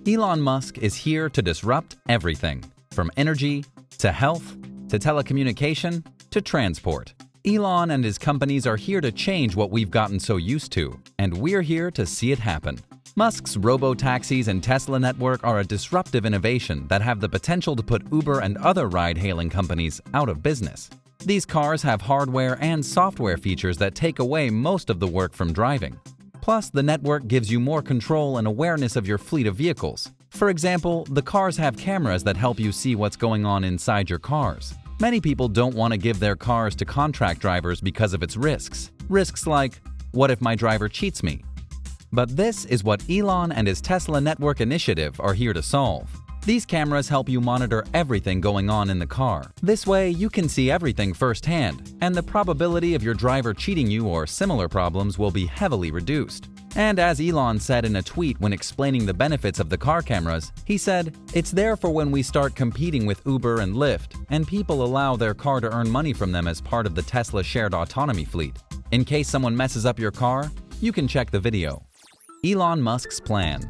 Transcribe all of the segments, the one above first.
Elon Musk is here to disrupt everything, from energy to health to telecommunication to transport. Elon and his companies are here to change what we've gotten so used to, and we're here to see it happen. Musk's robotaxis and Tesla network are a disruptive innovation that have the potential to put Uber and other ride-hailing companies out of business. These cars have hardware and software features that take away most of the work from driving. Plus, the network gives you more control and awareness of your fleet of vehicles. For example, the cars have cameras that help you see what's going on inside your cars. Many people don't want to give their cars to contract drivers because of its risks. Risks like, what if my driver cheats me? But this is what Elon and his Tesla network initiative are here to solve. These cameras help you monitor everything going on in the car. This way, you can see everything firsthand, and the probability of your driver cheating you or similar problems will be heavily reduced. And as Elon said in a tweet when explaining the benefits of the car cameras, he said, "It's there for when we start competing with Uber and Lyft, and people allow their car to earn money from them as part of the Tesla shared autonomy fleet. In case someone messes up your car, you can check the video." Elon Musk's plan.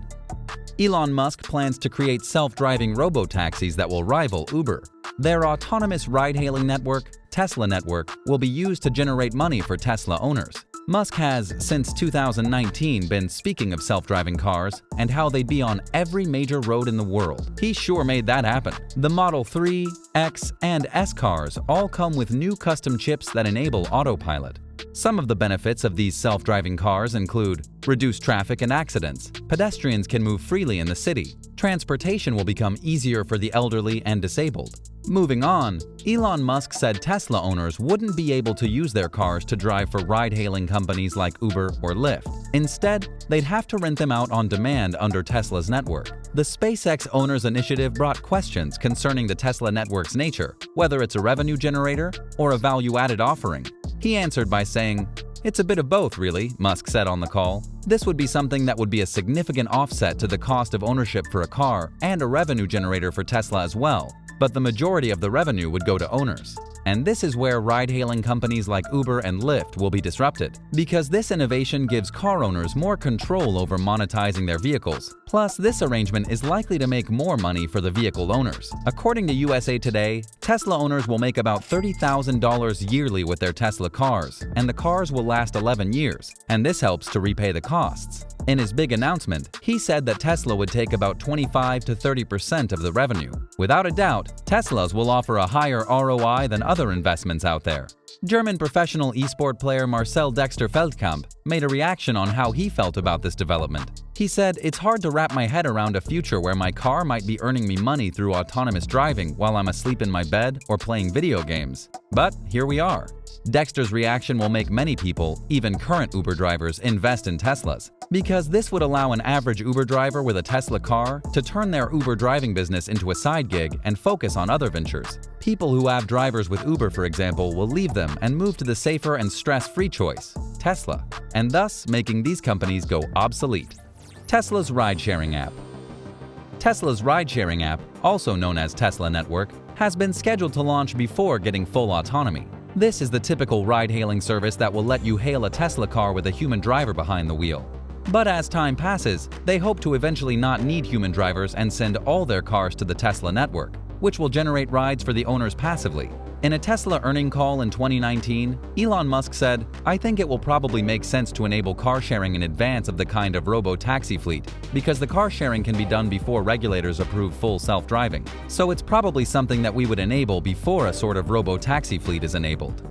Elon Musk plans to create self-driving robotaxis that will rival Uber. Their autonomous ride-hailing network, Tesla Network, will be used to generate money for Tesla owners. Musk has, since 2019, been speaking of self-driving cars and how they'd be on every major road in the world. He sure made that happen. The Model 3, X, and S cars all come with new custom chips that enable Autopilot. Some of the benefits of these self-driving cars include reduced traffic and accidents. Pedestrians can move freely in the city. Transportation will become easier for the elderly and disabled. Moving on, Elon Musk said Tesla owners wouldn't be able to use their cars to drive for ride-hailing companies like Uber or Lyft. Instead, they'd have to rent them out on demand under Tesla's network. The SpaceX Owners Initiative brought questions concerning the Tesla network's nature, whether it's a revenue generator or a value-added offering. He answered by saying, "It's a bit of both, really," Musk said on the call. "This would be something that would be a significant offset to the cost of ownership for a car and a revenue generator for Tesla as well, but the majority of the revenue would go to owners." And this is where ride-hailing companies like Uber and Lyft will be disrupted, because this innovation gives car owners more control over monetizing their vehicles. Plus, this arrangement is likely to make more money for the vehicle owners. According to USA Today, Tesla owners will make about $30,000 yearly with their Tesla cars, and the cars will last 11 years, and this helps to repay the costs. In his big announcement, he said that Tesla would take about 25 to 30% of the revenue. Without a doubt, Teslas will offer a higher ROI than other investments out there. German professional esport player Marcel Dexter Feldkamp made a reaction on how he felt about this development. He said, "It's hard to wrap my head around a future where my car might be earning me money through autonomous driving while I'm asleep in my bed or playing video games. But here we are." Dexter's reaction will make many people, even current Uber drivers, invest in Teslas, because this would allow an average Uber driver with a Tesla car to turn their Uber driving business into a side gig and focus on other ventures. People who have drivers with Uber, for example, will leave them and move to the safer and stress-free choice, Tesla, and thus making these companies go obsolete. Tesla's ride-sharing app. Tesla's ride-sharing app, also known as Tesla Network, has been scheduled to launch before getting full autonomy. This is the typical ride-hailing service that will let you hail a Tesla car with a human driver behind the wheel. But as time passes, they hope to eventually not need human drivers and send all their cars to the Tesla network, which will generate rides for the owners passively. In a Tesla earnings call in 2019, Elon Musk said, "I think it will probably make sense to enable car sharing in advance of the kind of robo-taxi fleet, because the car sharing can be done before regulators approve full self-driving. So it's probably something that we would enable before a sort of robo-taxi fleet is enabled."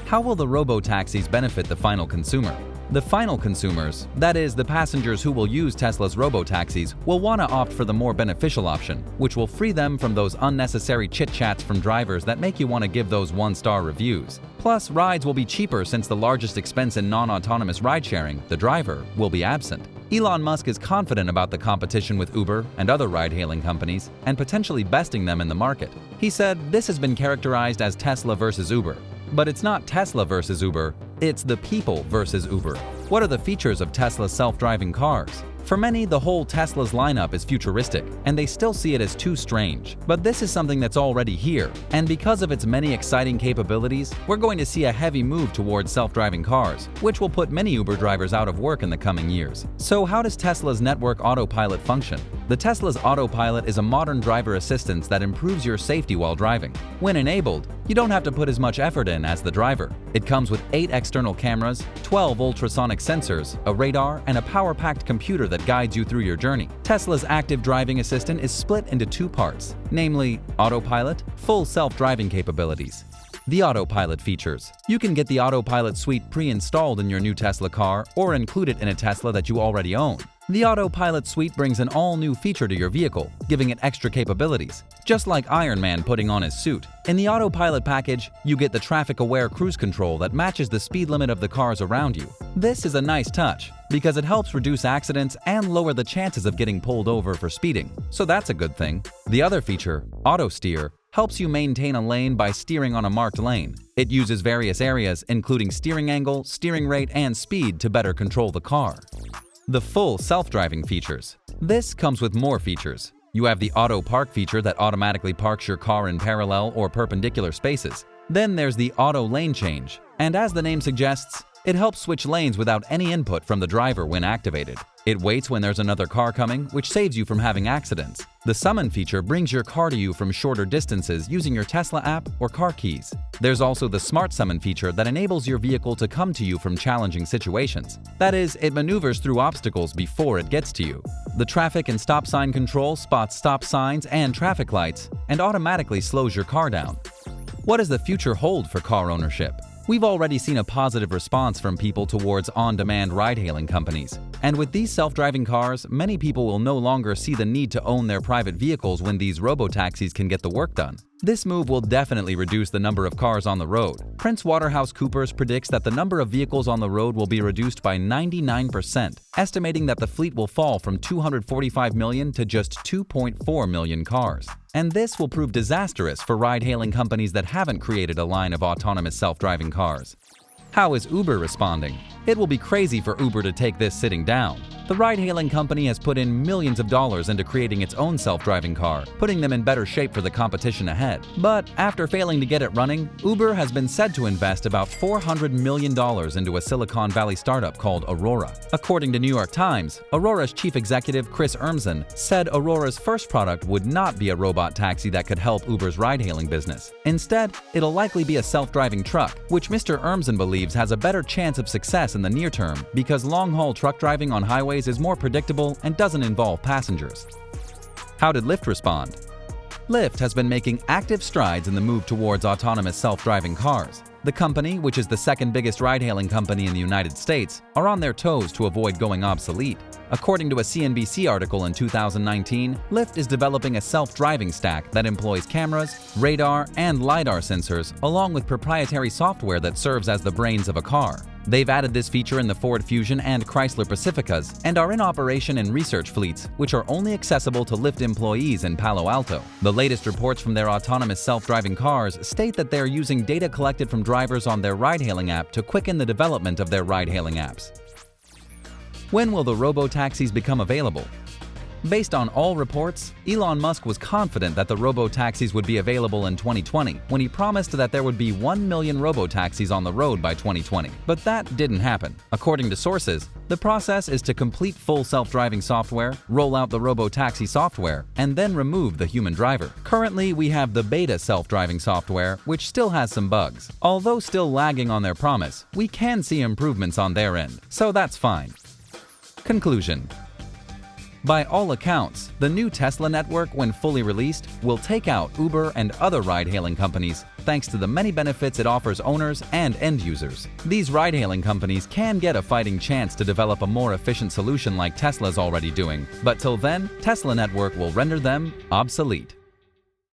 How will the robo-taxis benefit the final consumer? The final consumers, that is, the passengers who will use Tesla's robotaxis, will want to opt for the more beneficial option, which will free them from those unnecessary chit-chats from drivers that make you want to give those one-star reviews. Plus, rides will be cheaper since the largest expense in non-autonomous ride-sharing, the driver, will be absent. Elon Musk is confident about the competition with Uber and other ride-hailing companies and potentially besting them in the market. He said, "This has been characterized as Tesla versus Uber. But it's not Tesla versus Uber, it's the people versus Uber." What are the features of Tesla's self-driving cars? For many, the whole Tesla's lineup is futuristic, and they still see it as too strange. But this is something that's already here, and because of its many exciting capabilities, we're going to see a heavy move towards self-driving cars, which will put many Uber drivers out of work in the coming years. So how does Tesla's network Autopilot function? The Tesla's Autopilot is a modern driver assistance that improves your safety while driving. When enabled, you don't have to put as much effort in as the driver. It comes with 8 external cameras, 12 ultrasonic sensors, a radar, and a power-packed computer that guides you through your journey. Tesla's active driving assistant is split into 2 parts, namely Autopilot, full self-driving capabilities. The Autopilot features. You can get the Autopilot suite pre-installed in your new Tesla car or include it in a Tesla that you already own. The Autopilot suite brings an all-new feature to your vehicle, giving it extra capabilities, just like Iron Man putting on his suit. In the Autopilot package, you get the traffic-aware cruise control that matches the speed limit of the cars around you. This is a nice touch because it helps reduce accidents and lower the chances of getting pulled over for speeding, so that's a good thing. The other feature, Auto Steer, helps you maintain a lane by steering on a marked lane. It uses various areas, including steering angle, steering rate, and speed to better control the car. The full self-driving features. This comes with more features. You have the Auto Park feature that automatically parks your car in parallel or perpendicular spaces. Then there's the Auto Lane Change, and as the name suggests, it helps switch lanes without any input from the driver when activated. It waits when there's another car coming, which saves you from having accidents. The Summon feature brings your car to you from shorter distances using your Tesla app or car keys. There's also the Smart Summon feature that enables your vehicle to come to you from challenging situations. That is, it maneuvers through obstacles before it gets to you. The Traffic and Stop Sign Control spots stop signs and traffic lights and automatically slows your car down. What does the future hold for car ownership? We've already seen a positive response from people towards on-demand ride-hailing companies. And with these self-driving cars, many people will no longer see the need to own their private vehicles when these robotaxis can get the work done. This move will definitely reduce the number of cars on the road. PrincewaterhouseCoopers predicts that the number of vehicles on the road will be reduced by 99%, estimating that the fleet will fall from 245 million to just 2.4 million cars. And this will prove disastrous for ride-hailing companies that haven't created a line of autonomous self-driving cars. How is Uber responding? It will be crazy for Uber to take this sitting down. The ride-hailing company has put in millions of dollars into creating its own self-driving car, putting them in better shape for the competition ahead. But after failing to get it running, Uber has been said to invest about $400 million into a Silicon Valley startup called Aurora. According to New York Times, Aurora's chief executive Chris Urmson said Aurora's first product would not be a robot taxi that could help Uber's ride-hailing business. Instead, it'll likely be a self-driving truck, which Mr. Urmson believes has a better chance of success in the near term because long-haul truck driving on highways is more predictable and doesn't involve passengers. How did Lyft respond? Lyft has been making active strides in the move towards autonomous self-driving cars. The company, which is the second biggest ride-hailing company in the United States, are on their toes to avoid going obsolete. According to a CNBC article in 2019, Lyft is developing a self-driving stack that employs cameras, radar, and LiDAR sensors, along with proprietary software that serves as the brains of a car. They've added this feature in the Ford Fusion and Chrysler Pacificas and are in operation in research fleets, which are only accessible to Lyft employees in Palo Alto. The latest reports from their autonomous self-driving cars state that they're using data collected from drivers on their ride-hailing app to quicken the development of their ride-hailing apps. When will the robotaxis become available? Based on all reports, Elon Musk was confident that the robotaxis would be available in 2020 when he promised that there would be 1 million robotaxis on the road by 2020. But that didn't happen. According to sources, the process is to complete full self-driving software, roll out the robotaxi software, and then remove the human driver. Currently, we have the beta self-driving software, which still has some bugs. Although still lagging on their promise, we can see improvements on their end, so that's fine. Conclusion. By all accounts, the new Tesla network, when fully released, will take out Uber and other ride-hailing companies thanks to the many benefits it offers owners and end users. These ride-hailing companies can get a fighting chance to develop a more efficient solution like Tesla's already doing, but till then, Tesla network will render them obsolete.